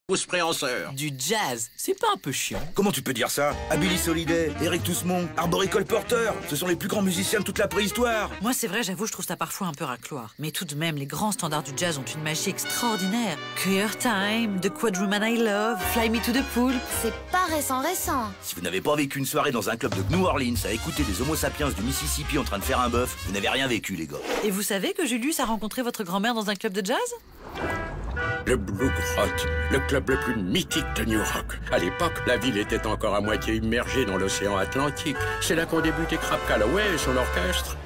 Préhenseur. Du jazz, c'est pas un peu chiant? Comment tu peux dire ça? Billy Holiday, Eric Tousmont, Arboricole Porter, ce sont les plus grands musiciens de toute la préhistoire. Moi, c'est vrai, j'avoue, je trouve ça parfois un peu racloir. Mais tout de même, les grands standards du jazz ont une magie extraordinaire. Queer Time, The Quadroman I Love, Fly Me to the Pool. C'est pas récent. Si vous n'avez pas vécu une soirée dans un club de New Orleans à écouter des Homo sapiens du Mississippi en train de faire un bœuf, vous n'avez rien vécu, les gars. Et vous savez que Julius a rencontré votre grand-mère dans un club de jazz? Le Blue Grot, le club le plus mythique de New York. À l'époque, la ville était encore à moitié immergée dans l'océan Atlantique. C'est là qu'ont débuté Crab Calloway et son orchestre.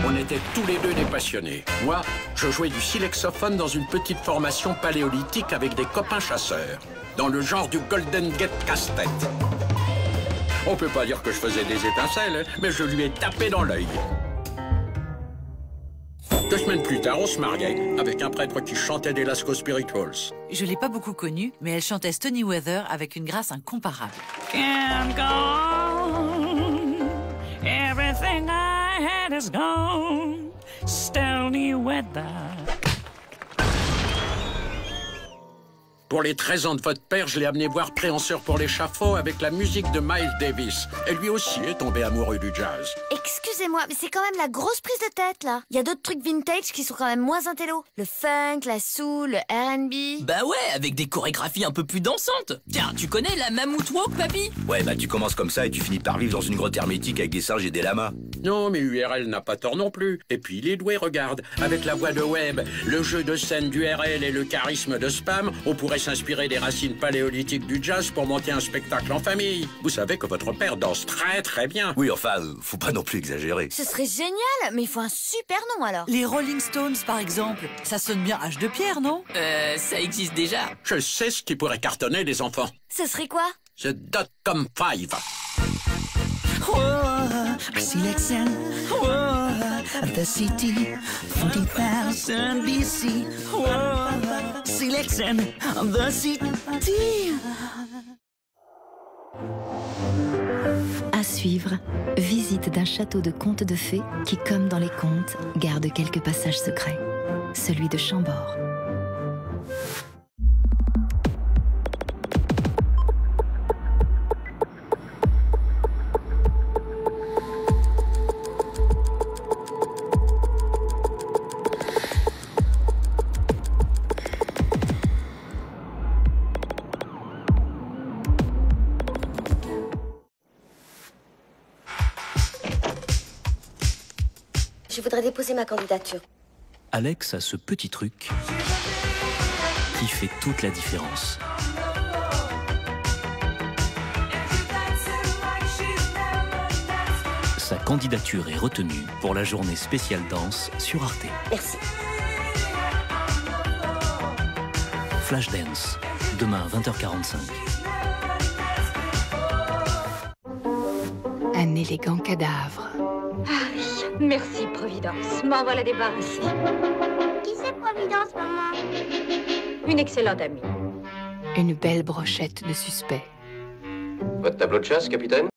On était tous les deux des passionnés. Moi, je jouais du silexophone dans une petite formation paléolithique avec des copains chasseurs, dans le genre du Golden Gate Casse-tête. On peut pas dire que je faisais des étincelles, mais je lui ai tapé dans l'œil. 2 semaines plus tard, on se mariait avec un prêtre qui chantait des Lascaux Spirituals. Je l'ai pas beaucoup connue, mais elle chantait Stony Weather avec une grâce incomparable. Can't go on. Everything I had is gone. Stony weather. Pour les 13 ans de votre père, je l'ai amené voir Préhenseur pour l'échafaud avec la musique de Miles Davis. Et lui aussi est tombé amoureux du jazz. Excusez-moi, mais c'est quand même la grosse prise de tête, là. Il y a d'autres trucs vintage qui sont quand même moins intello. Le funk, la soul, le R&B. Bah ouais, avec des chorégraphies un peu plus dansantes. Tiens, tu connais la Mammoth Walk, papy? Ouais, bah tu commences comme ça et tu finis par vivre dans une grotte hermétique avec des singes et des lamas. Non, mais URL n'a pas tort non plus. Et puis il est doué, regarde. Avec la voix de Webb, le jeu de scène d'URL et le charisme de Spam, on pourrait s'inspirer des racines paléolithiques du jazz pour monter un spectacle en famille. Vous savez que votre père danse très très bien. Oui, enfin, faut pas non plus exagérer. Ce serait génial, mais il faut un super nom, alors. Les Rolling Stones, par exemple. Ça sonne bien H de pierre, non? Ça existe déjà. Je sais ce qui pourrait cartonner les enfants. Ce serait quoi? The Dot-Com 5. Selection, the city, 40,000 BC. Selection, the city. À suivre, visite d'un château de contes de fées qui, comme dans les contes, garde quelques passages secrets. Celui de Chambord. Je voudrais déposer ma candidature. Alex a ce petit truc qui fait toute la différence. Sa candidature est retenue pour la journée spéciale danse sur Arte. Merci. Flashdance, demain à 20h45. Un élégant cadavre. Ah oui, merci Providence. M'en voilà débarrassée. Qui c'est Providence, maman? Une excellente amie. Une belle brochette de suspects. Votre tableau de chasse, capitaine?